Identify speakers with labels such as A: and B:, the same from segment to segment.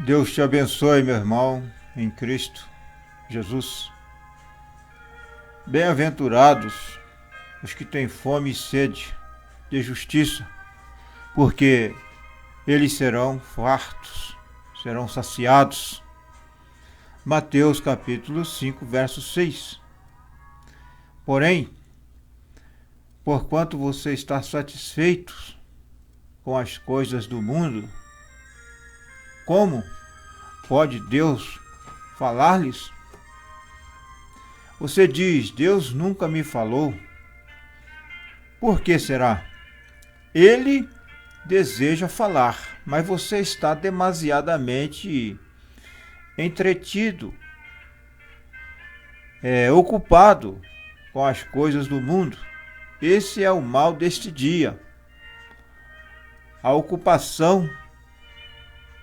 A: Deus te abençoe, meu irmão, em Cristo Jesus. Bem-aventurados os que têm fome e sede de justiça, porque eles serão fartos, serão saciados. Mateus capítulo 5, verso 6. Porém, porquanto você está satisfeito com as coisas do mundo, como pode Deus falar-lhes? Você diz, Deus nunca me falou. Por que será? Ele deseja falar, mas você está demasiadamente entretido, ocupado com as coisas do mundo. Esse é o mal deste dia. A ocupação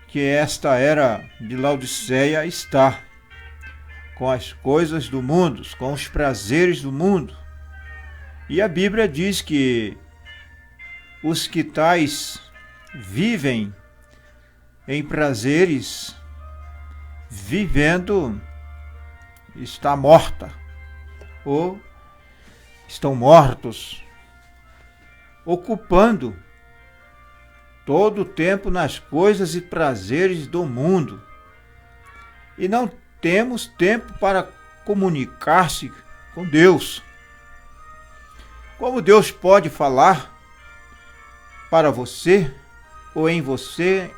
A: que esta era de Laodiceia está com as coisas do mundo, com os prazeres do mundo. E a Bíblia diz que os que tais vivem em prazeres, vivendo, está morta, ou estão mortos, ocupando todo o tempo nas coisas e prazeres do mundo. E não temos tempo para comunicar-se com Deus. Como Deus pode falar para você ou em você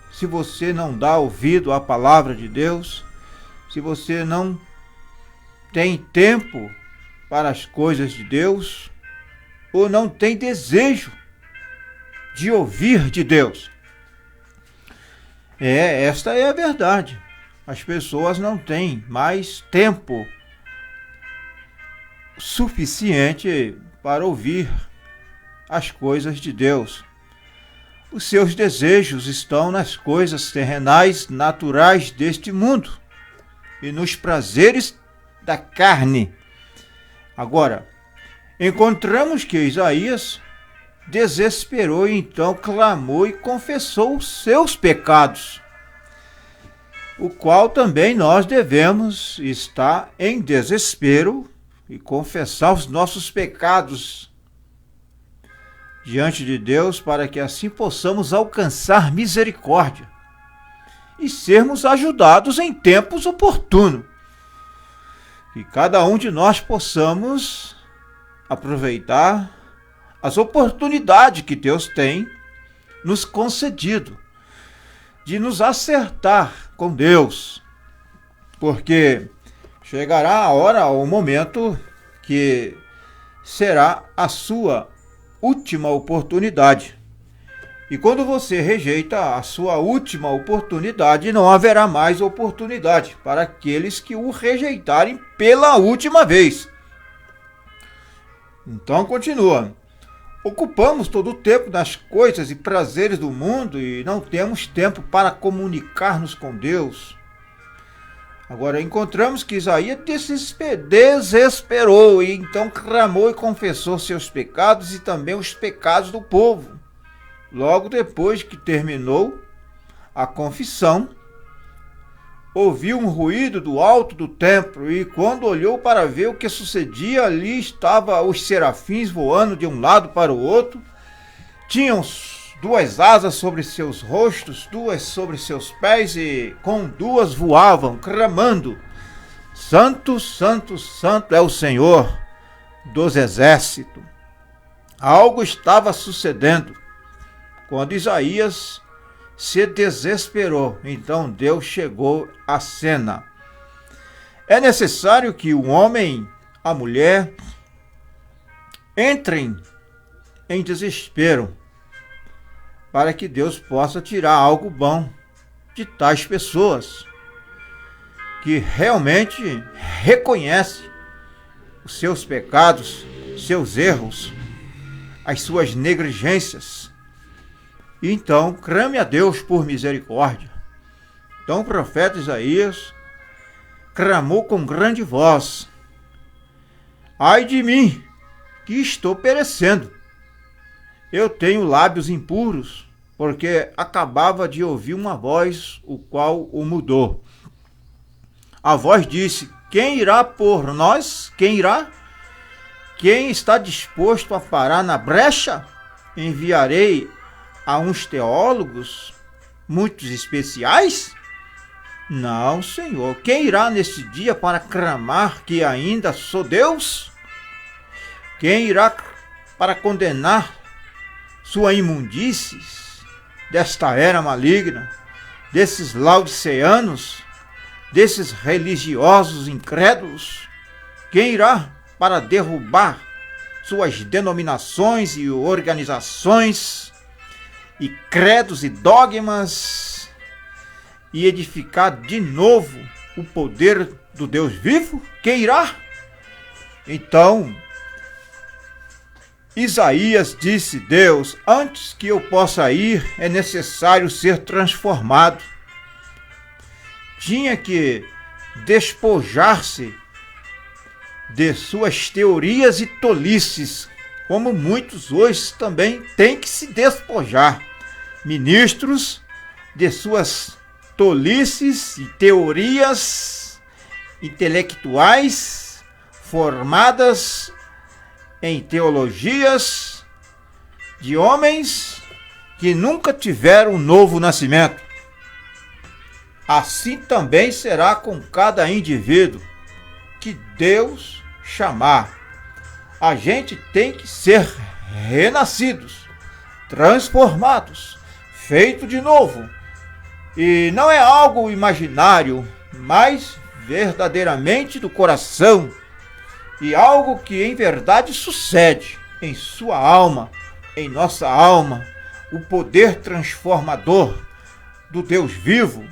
A: se você não dá ouvido à palavra de Deus, se você não tem tempo para as coisas de Deus ou não tem desejo de ouvir de Deus? Esta é a verdade. As pessoas não têm mais tempo suficiente para ouvir as coisas de Deus. Os seus desejos estão nas coisas terrenais, naturais deste mundo e nos prazeres da carne. Agora, encontramos que Isaías desesperou e então clamou e confessou os seus pecados, o qual também nós devemos estar em desespero e confessar os nossos pecados diante de Deus, para que assim possamos alcançar misericórdia e sermos ajudados em tempos oportunos. Que cada um de nós possamos aproveitar as oportunidades que Deus tem nos concedido de nos acertar com Deus, porque chegará a hora, o momento que será a sua última oportunidade. E quando você rejeita a sua última oportunidade, não haverá mais oportunidade para aqueles que o rejeitarem pela última vez. Então continua. Ocupamos todo o tempo nas coisas e prazeres do mundo e não temos tempo para comunicar-nos com Deus. Agora encontramos que Isaías desesperou e então clamou e confessou seus pecados e também os pecados do povo. Logo depois que terminou a confissão, ouviu um ruído do alto do templo e quando olhou para ver o que sucedia, ali estavam os serafins voando de um lado para o outro. Tinham duas asas sobre seus rostos, duas sobre seus pés e com duas voavam, clamando: Santo, Santo, Santo é o Senhor dos exércitos. Algo estava sucedendo quando Isaías se desesperou. Então Deus chegou à cena. É necessário que o homem, a mulher, entrem em desespero para que Deus possa tirar algo bom de tais pessoas que realmente reconhecem os seus pecados, seus erros, as suas negligências. E então clame a Deus por misericórdia. Então o profeta Isaías clamou com grande voz: ai de mim, que estou perecendo. Eu tenho lábios impuros porque acabava de ouvir uma voz, o qual o mudou. A voz disse: quem irá por nós? Quem irá? Quem está disposto a parar na brecha? Enviarei a uns teólogos, muitos especiais? Não, Senhor. Quem irá nesse dia para clamar que ainda sou Deus? Quem irá para condenar sua imundícies desta era maligna, desses laodiceanos, desses religiosos incrédulos? Quem irá para derrubar suas denominações e organizações e credos e dogmas e edificar de novo o poder do Deus vivo? Quem irá? Então, Isaías disse: Deus, antes que eu possa ir, é necessário ser transformado. Tinha que despojar-se de suas teorias e tolices, como muitos hoje também têm que se despojar. Ministros de suas tolices e teorias intelectuais formadas em teologias de homens que nunca tiveram um novo nascimento. Assim também será com cada indivíduo que Deus chamar. A gente tem que ser renascidos, transformados, feito de novo. E não é algo imaginário, mas verdadeiramente do coração. E algo que em verdade sucede em sua alma, em nossa alma. O poder transformador do Deus vivo,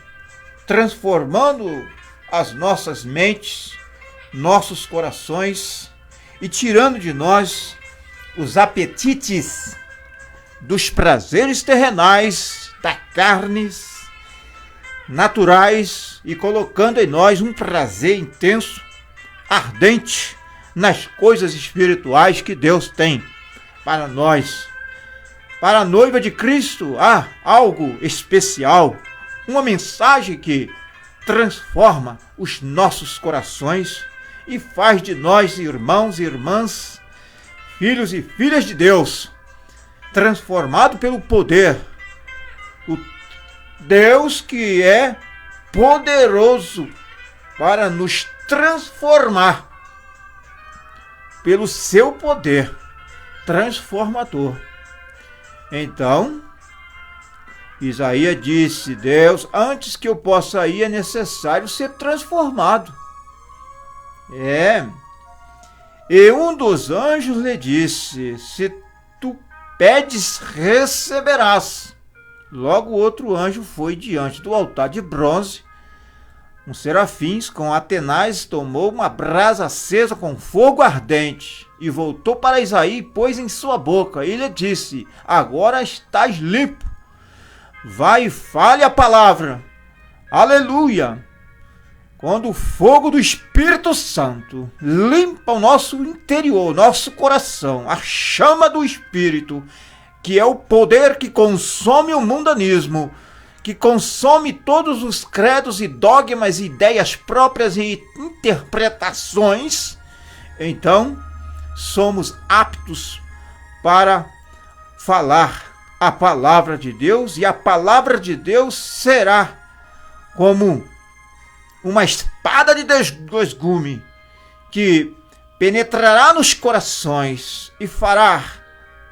A: transformando as nossas mentes, nossos corações e tirando de nós os apetites dos prazeres terrenais, da carnes naturais e colocando em nós um prazer intenso, ardente nas coisas espirituais que Deus tem para nós. Para a noiva de Cristo há algo especial, uma mensagem que transforma os nossos corações e faz de nós irmãos e irmãs, filhos e filhas de Deus, transformado pelo poder. O Deus que é poderoso para nos transformar pelo seu poder transformador. Então, Isaías disse: Deus, antes que eu possa ir, é necessário ser transformado. E um dos anjos lhe disse: se tu pedes, receberás. Logo outro anjo foi diante do altar de bronze. Um serafins com Atenais tomou uma brasa acesa com fogo ardente e voltou para Isaías e pôs em sua boca. E lhe disse: agora estás limpo. Vai e fale a palavra. Aleluia! Quando o fogo do Espírito Santo limpa o nosso interior, nosso coração, a chama do Espírito, que é o poder que consome o mundanismo, que consome todos os credos e dogmas, ideias próprias e interpretações, então somos aptos para falar a palavra de Deus, e a palavra de Deus será como uma espada de dois gumes que penetrará nos corações e fará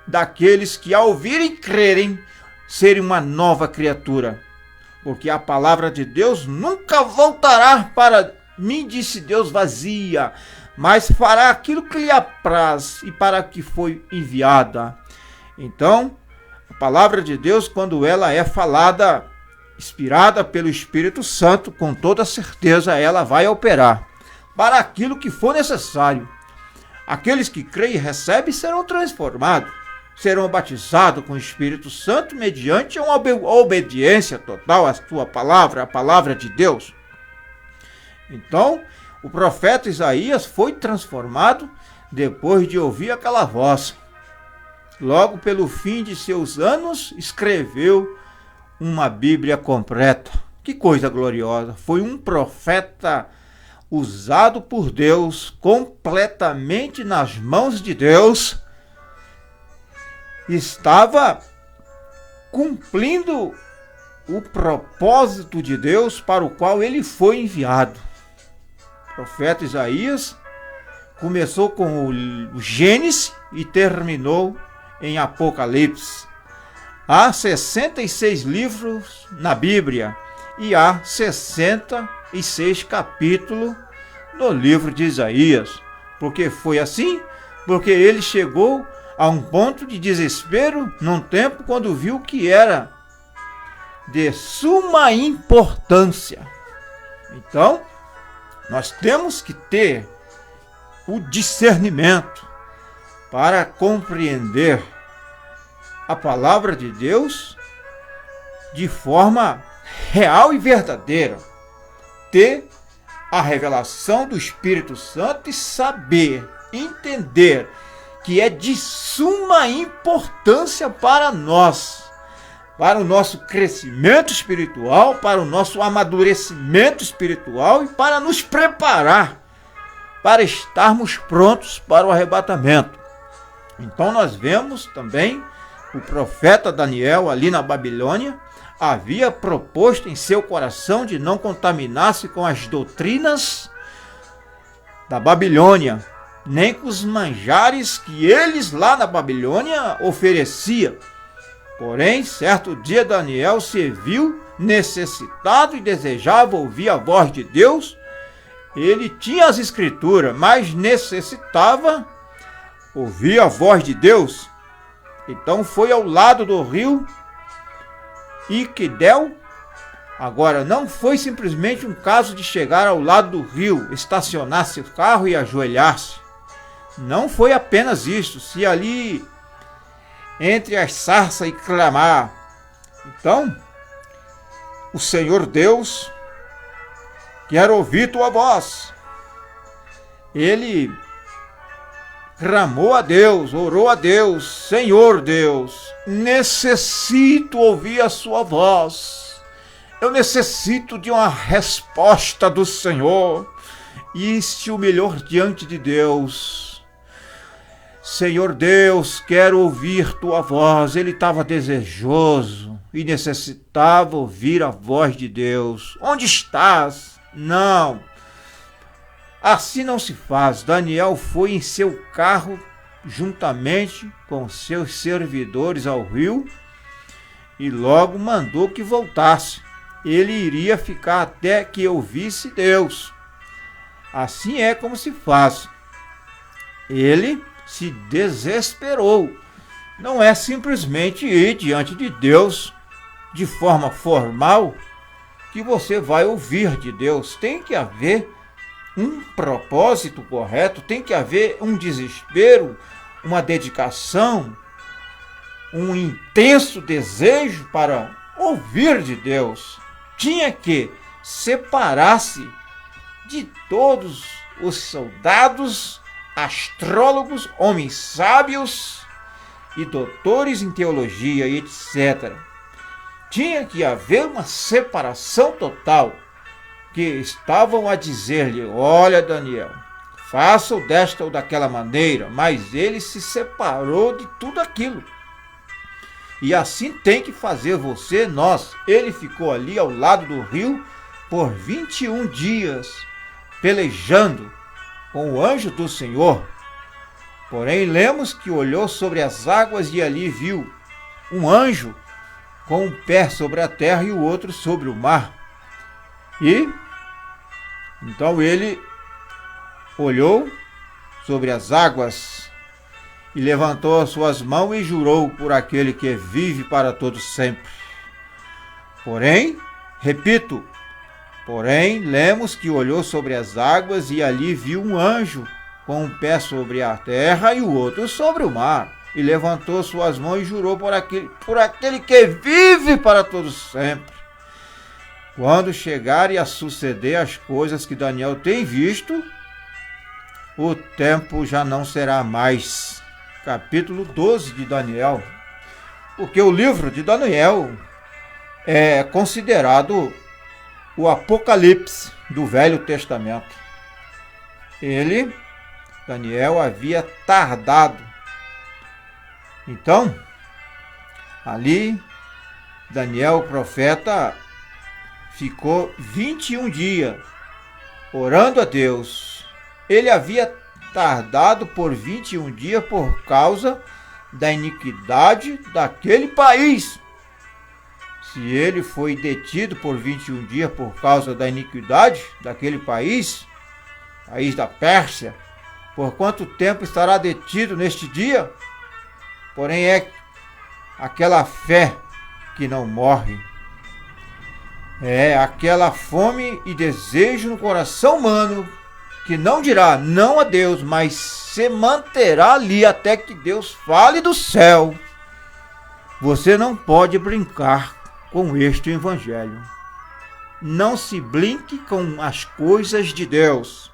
A: daqueles que ao ouvirem e crerem serem uma nova criatura. Porque a palavra de Deus nunca voltará para mim, disse Deus, vazia, mas fará aquilo que lhe apraz e para que foi enviada. Então, a palavra de Deus, quando ela é falada, inspirada pelo Espírito Santo, com toda certeza ela vai operar para aquilo que for necessário. Aqueles que creem e recebem serão transformados, serão batizados com o Espírito Santo mediante uma obediência total à sua palavra, a palavra de Deus. Então, o profeta Isaías foi transformado depois de ouvir aquela voz. logo pelo fim de seus anos, escreveu uma Bíblia completa. Que coisa gloriosa! Foi um profeta usado por Deus, completamente nas mãos de Deus. Estava cumprindo o propósito de Deus para o qual ele foi enviado. O profeta Isaías começou com o Gênesis e terminou em Apocalipse. Há 66 livros na Bíblia e há 66 capítulos no livro de Isaías. Porque foi assim? Porque ele chegou a um ponto de desespero num tempo quando viu que era de suma importância. Então, nós temos que ter o discernimento para compreender a palavra de Deus de forma real e verdadeira. Ter a revelação do Espírito Santo e saber, entender que é de suma importância para nós, para o nosso crescimento espiritual, para o nosso amadurecimento espiritual e para nos preparar para estarmos prontos para o arrebatamento. Então nós vemos também o profeta Daniel ali na Babilônia havia proposto em seu coração de não contaminar-se com as doutrinas da Babilônia, nem com os manjares que eles lá na Babilônia ofereciam. Porém, certo dia Daniel se viu necessitado e desejava ouvir a voz de Deus. Ele tinha as escrituras, mas necessitava ouvir a voz de Deus. Então foi ao lado do rio Iquidel. Agora, não foi simplesmente um caso de chegar ao lado do rio, estacionar seu carro e ajoelhar-se. Não foi apenas isso, se ali entre as sarças e clamar. Então, o Senhor Deus quer ouvir tua voz. Ele clamou a Deus, orou a Deus: Senhor Deus, necessito ouvir a sua voz. Eu necessito de uma resposta do Senhor. E se humilhou diante de Deus. Senhor Deus, quero ouvir tua voz. Ele estava desejoso e necessitava ouvir a voz de Deus. Onde estás? Não. Assim não se faz. Daniel foi em seu carro juntamente com seus servidores ao rio e logo mandou que voltasse. Ele iria ficar até que ouvisse Deus. Assim é como se faz. Ele se desesperou. Não é simplesmente ir diante de Deus de forma formal que você vai ouvir de Deus. Tem que haver um propósito correto, tem que haver um desespero, uma dedicação, um intenso desejo para ouvir de Deus. Tinha que separar-se de todos os soldados, astrólogos, homens sábios e doutores em teologia e etc. Tinha que haver uma separação total, que estavam a dizer-lhe: olha, Daniel, faça desta ou daquela maneira, mas ele se separou de tudo aquilo. E assim tem que fazer você, nós. Ele ficou ali ao lado do rio por 21 dias, pelejando com o anjo do Senhor. Porém, lemos que olhou sobre as águas e ali viu um anjo com um pé sobre a terra e o outro sobre o mar. E então ele olhou sobre as águas e levantou as suas mãos e jurou por aquele que vive para todo sempre. Porém, repito, lemos que olhou sobre as águas e ali viu um anjo com um pé sobre a terra e o outro sobre o mar. E levantou suas mãos e jurou por aquele que vive para todo sempre. Quando chegarem a suceder as coisas que Daniel tem visto, o tempo já não será mais capítulo 12 de Daniel, porque o livro de Daniel é considerado o Apocalipse do Velho Testamento. Daniel, havia tardado. Então, ali, Daniel, o profeta, ficou 21 dias orando a Deus. Ele havia tardado por 21 dias por causa da iniquidade daquele país. Se ele foi detido por 21 dias por causa da iniquidade daquele país da Pérsia, por quanto tempo estará detido neste dia? Porém, é aquela fé que não morre. É aquela fome e desejo no coração humano que não dirá não a Deus, mas se manterá ali até que Deus fale do céu. Você não pode brincar com este evangelho. Não se brinque com as coisas de Deus.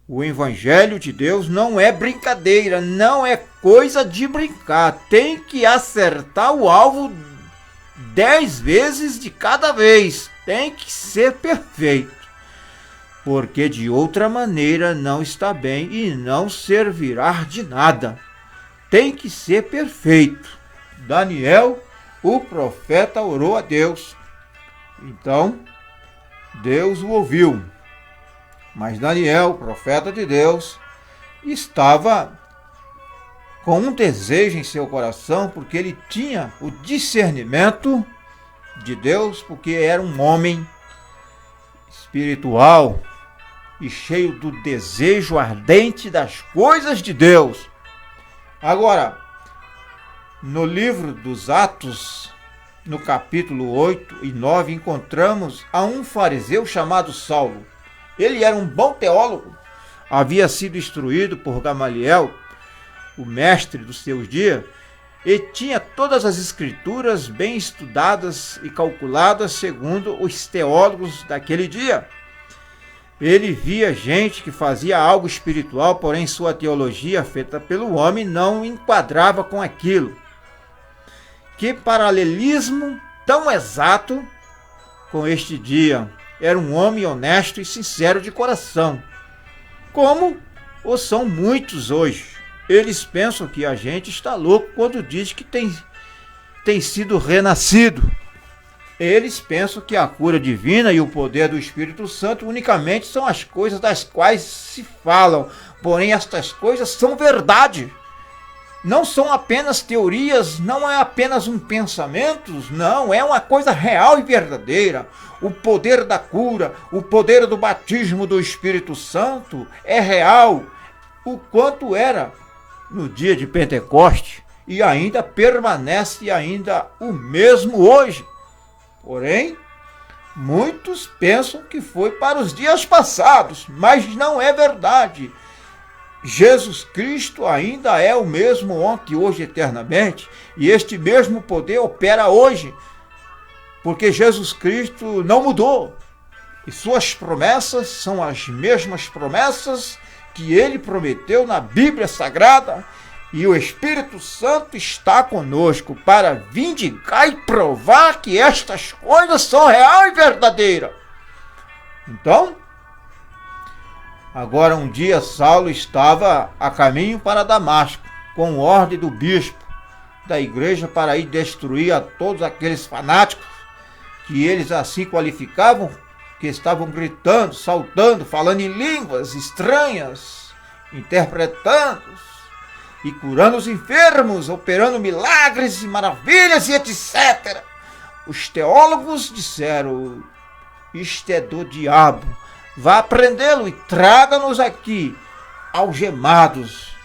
A: O evangelho de Deus não é brincadeira, não é coisa de brincar. Tem que acertar o alvo 10 vezes de cada vez. Tem que ser perfeito, porque de outra maneira não está bem e não servirá de nada. Tem que ser perfeito. Daniel, o profeta, orou a Deus. Então, Deus o ouviu. Mas Daniel, o profeta de Deus, estava com um desejo em seu coração, porque ele tinha o discernimento de Deus, porque era um homem espiritual e cheio do desejo ardente das coisas de Deus. Agora, no livro dos Atos, no capítulo 8 e 9, encontramos a um fariseu chamado Saulo. Ele era um bom teólogo, havia sido instruído por Gamaliel, o mestre dos seus dias, e tinha todas as escrituras bem estudadas e calculadas segundo os teólogos daquele dia. Ele via gente que fazia algo espiritual, porém sua teologia, feita pelo homem, não enquadrava com aquilo. Que paralelismo tão exato com este dia! Era um homem honesto e sincero de coração, como o são muitos hoje. Eles pensam que a gente está louco quando diz que tem sido renascido. Eles pensam que a cura divina e o poder do Espírito Santo unicamente são as coisas das quais se falam, porém estas coisas são verdade. Não são apenas teorias, não é apenas um pensamento, não, é uma coisa real e verdadeira. O poder da cura, o poder do batismo do Espírito Santo é real, o quanto era no dia de Pentecoste e ainda permanece ainda o mesmo hoje. Porém, muitos pensam que foi para os dias passados, mas não é verdade. Jesus Cristo ainda é o mesmo ontem, hoje, eternamente, e este mesmo poder opera hoje, porque Jesus Cristo não mudou, e suas promessas são as mesmas promessas que ele prometeu na Bíblia Sagrada, e o Espírito Santo está conosco para vindicar e provar que estas coisas são reais e verdadeiras. Então, agora um dia Saulo estava a caminho para Damasco, com ordem do bispo da igreja para ir destruir a todos aqueles fanáticos que eles assim qualificavam, que estavam gritando, saltando, falando em línguas estranhas, interpretando e curando os enfermos, operando milagres e maravilhas e etc. Os teólogos disseram: isto é do diabo, vá prendê-lo e traga-nos aqui, algemados.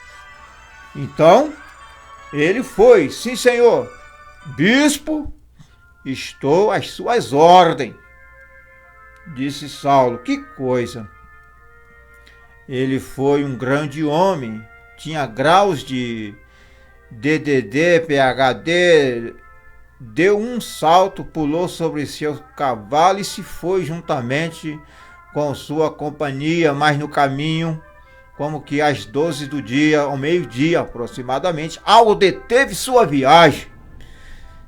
A: Então, ele foi: sim, senhor, bispo, estou às suas ordens. Disse Saulo: que coisa! Ele foi um grande homem, tinha graus de DDD, PhD, deu um salto, pulou sobre seu cavalo e se foi juntamente com sua companhia, mas no caminho, como que às 12 do dia, ao meio-dia aproximadamente, algo deteve sua viagem.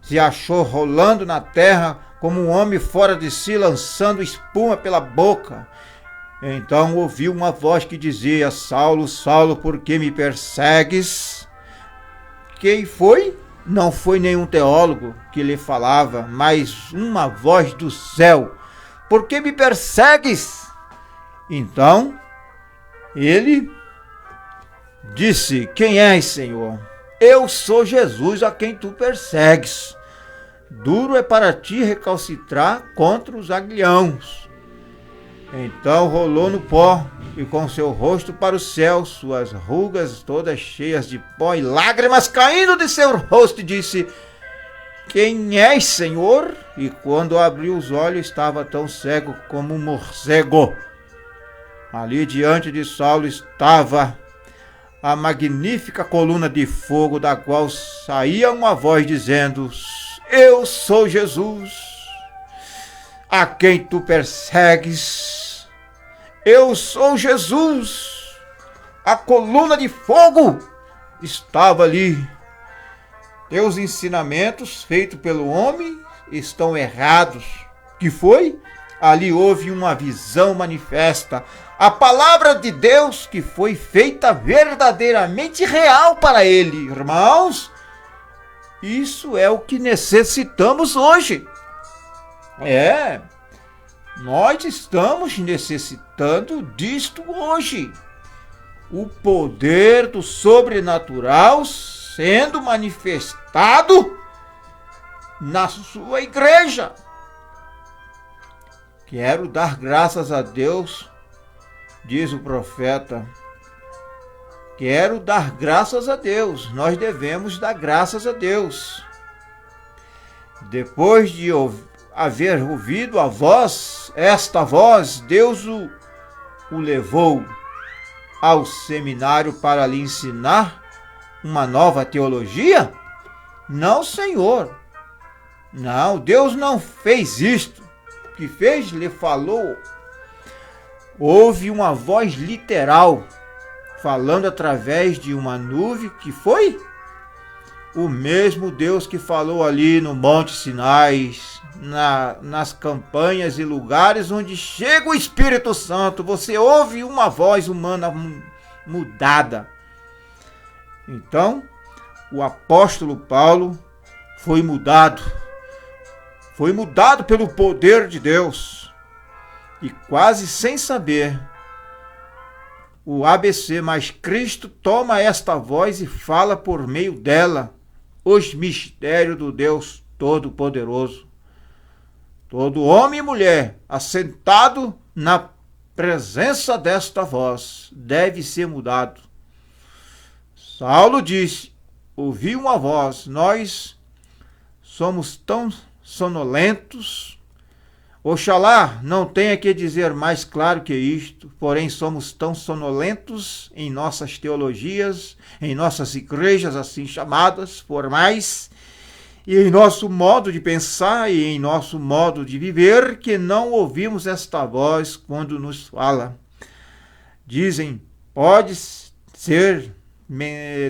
A: Se achou rolando na terra como um homem fora de si, lançando espuma pela boca. Então ouviu uma voz que dizia: Saulo, Saulo, por que me persegues? Quem foi? Não foi nenhum teólogo que lhe falava, mas uma voz do céu: por que me persegues? Então ele disse: quem és, Senhor? Eu sou Jesus a quem tu persegues. Duro é para ti recalcitrar contra os aguilhões. Então rolou no pó e com seu rosto para o céu, suas rugas todas cheias de pó e lágrimas caindo de seu rosto, disse: quem és, Senhor? E quando abriu os olhos estava tão cego como um morcego. Ali diante de Saulo estava a magnífica coluna de fogo, da qual saía uma voz dizendo: eu sou Jesus, a quem tu persegues. Eu sou Jesus. A coluna de fogo estava ali. Teus ensinamentos feitos pelo homem estão errados. Que foi? Ali houve uma visão manifesta. A palavra de Deus que foi feita verdadeiramente real para ele. Irmãos, isso é o que necessitamos hoje. Nós estamos necessitando disto hoje. O poder do sobrenatural sendo manifestado na sua igreja. Quero dar graças a Deus, diz o profeta. Quero dar graças a Deus. Nós devemos dar graças a Deus. Depois de haver ouvido a voz, esta voz, Deus o levou ao seminário para lhe ensinar uma nova teologia? Não, Senhor. Não, Deus não fez isto. O que fez, lhe falou. Houve uma voz literal, falando através de uma nuvem, que foi o mesmo Deus que falou ali no Monte Sinai, nas campanhas e lugares onde chega o Espírito Santo. Você ouve uma voz humana mudada. Então, o apóstolo Paulo foi mudado pelo poder de Deus. E quase sem saber, o ABC, mas Cristo toma esta voz e fala por meio dela os mistérios do Deus Todo-Poderoso. Todo homem e mulher assentado na presença desta voz deve ser mudado. Saulo disse: ouvi uma voz, nós somos tão sonolentos. Oxalá não tenha que dizer mais claro que isto, porém somos tão sonolentos em nossas teologias, em nossas igrejas assim chamadas, formais, e em nosso modo de pensar e em nosso modo de viver, que não ouvimos esta voz quando nos fala. Dizem, pode ser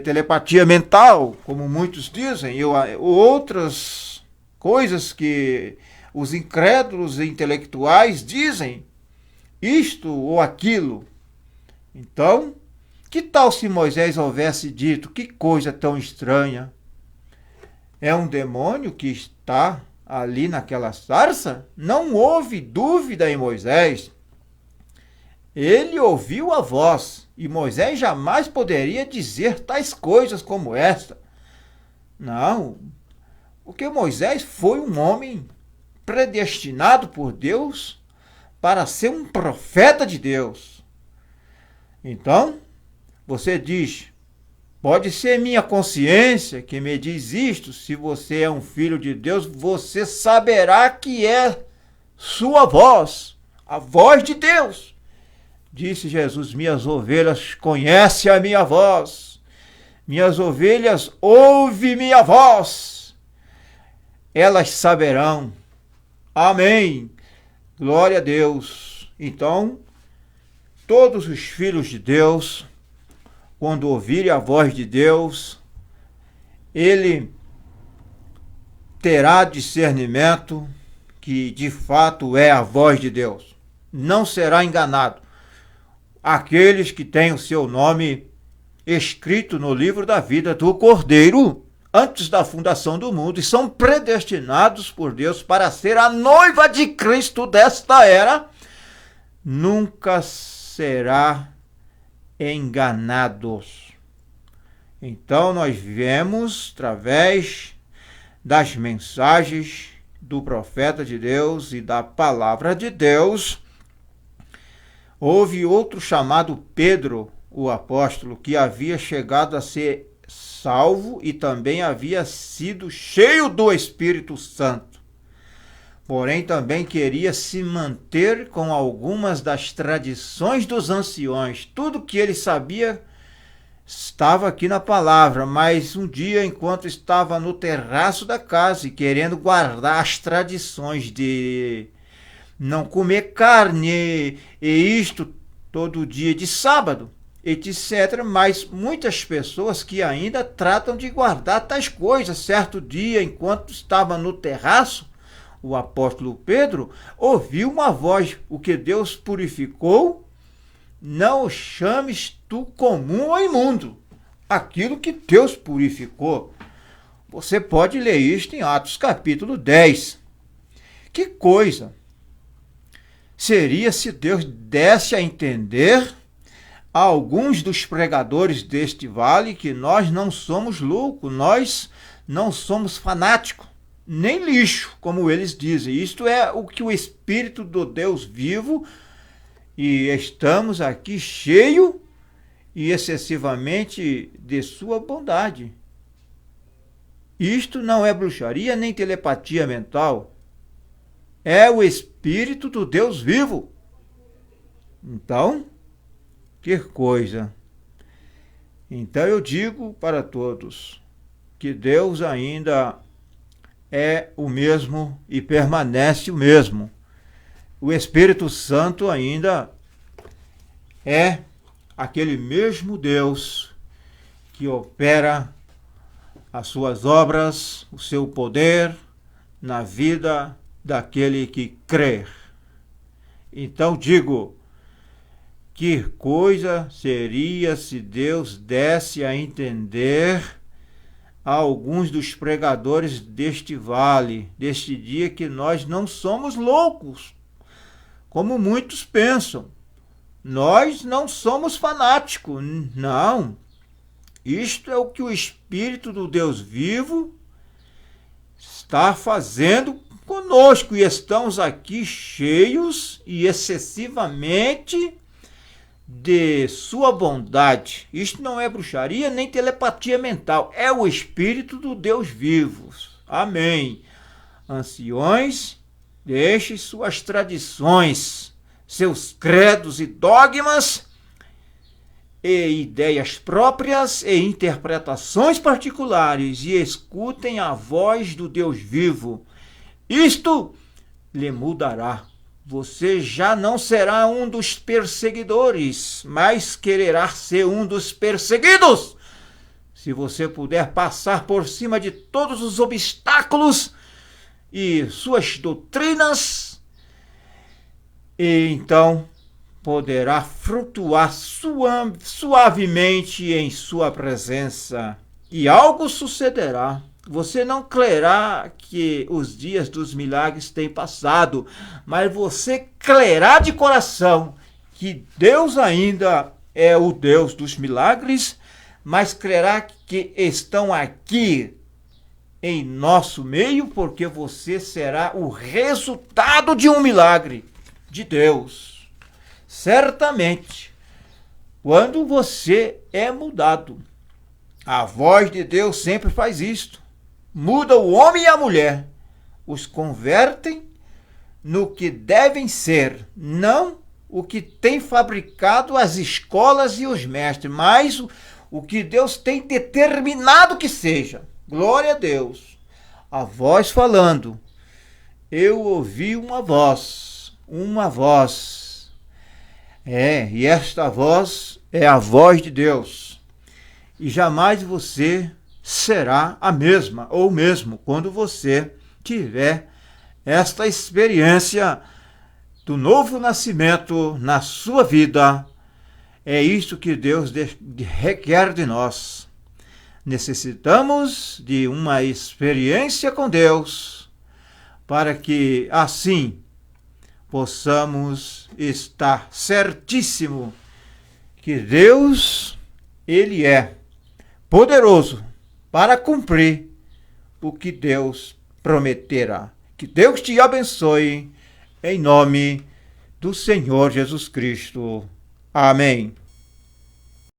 A: telepatia mental, como muitos dizem, ou outras coisas que os incrédulos e intelectuais dizem, isto ou aquilo. Então, que tal se Moisés houvesse dito: que coisa tão estranha? É um demônio que está ali naquela sarça? Não houve dúvida em Moisés. Ele ouviu a voz, e Moisés jamais poderia dizer tais coisas como esta. Não, porque Moisés foi um homem predestinado por Deus para ser um profeta de Deus. Então, você diz: pode ser minha consciência que me diz isto. Se você é um filho de Deus, você saberá que é sua voz, a voz de Deus. Disse Jesus: minhas ovelhas conhecem a minha voz, minhas ovelhas ouvem minha voz, elas saberão. Amém. Glória a Deus. Então, todos os filhos de Deus quando ouvir a voz de Deus, ele terá discernimento que de fato é a voz de Deus. Não será enganado. Aqueles que têm o seu nome escrito no livro da vida do Cordeiro antes da fundação do mundo e são predestinados por Deus para ser a noiva de Cristo desta era, nunca será enganados. Então nós vemos, através das mensagens do profeta de Deus e da palavra de Deus, houve outro chamado Pedro, o apóstolo, que havia chegado a ser salvo e também havia sido cheio do Espírito Santo. Porém, também queria se manter com algumas das tradições dos anciões. Tudo que ele sabia estava aqui na palavra, mas um dia, enquanto estava no terraço da casa e querendo guardar as tradições de não comer carne e isto todo dia de sábado, etc., mas muitas pessoas que ainda tratam de guardar tais coisas. Certo dia, enquanto estava no terraço, o apóstolo Pedro ouviu uma voz: o que Deus purificou, não o chames tu comum ou imundo. Aquilo que Deus purificou. Você pode ler isto em Atos capítulo 10. Que coisa seria se Deus desse a entender a alguns dos pregadores deste vale que nós não somos loucos, nós não somos fanáticos, nem lixo, como eles dizem. Isto é o que o Espírito do Deus vivo, e estamos aqui cheio e excessivamente de sua bondade. Isto não é bruxaria nem telepatia mental. É o Espírito do Deus vivo. Então, que coisa. Então eu digo para todos que Deus ainda é o mesmo e permanece o mesmo. O Espírito Santo ainda é aquele mesmo Deus que opera as suas obras, o seu poder na vida daquele que crer. Então digo, que coisa seria se Deus desse a entender a alguns dos pregadores deste vale, deste dia, que nós não somos loucos, como muitos pensam. Nós não somos fanáticos, não. Isto é o que o Espírito do Deus vivo está fazendo conosco, e estamos aqui cheios e excessivamente de sua bondade. Isto não é bruxaria nem telepatia mental, é o Espírito do Deus vivo. Amém. Anciões, deixe suas tradições, seus credos e dogmas e ideias próprias e interpretações particulares e escutem a voz do Deus vivo. Isto lhe mudará. Você já não será um dos perseguidores, mas quererá ser um dos perseguidos. Se você puder passar por cima de todos os obstáculos e suas doutrinas, e então poderá flutuar suavemente em sua presença. E algo sucederá. Você não crerá que os dias dos milagres têm passado, mas você crerá de coração que Deus ainda é o Deus dos milagres, mas crerá que estão aqui em nosso meio, porque você será o resultado de um milagre de Deus. Certamente, quando você é mudado, a voz de Deus sempre faz isto. Muda o homem e a mulher, os convertem no que devem ser, não o que tem fabricado as escolas e os mestres, mas o que Deus tem determinado que seja. Glória a Deus. A voz falando. Eu ouvi uma voz. E esta voz é a voz de Deus. e jamais você será a mesma ou mesmo quando você tiver esta experiência do novo nascimento na sua vida. É isso que Deus requer de nós. Necessitamos de uma experiência com Deus para que assim possamos estar certíssimo que Deus, Ele é poderoso para cumprir o que Deus prometerá. Que Deus te abençoe, em nome do Senhor Jesus Cristo. Amém.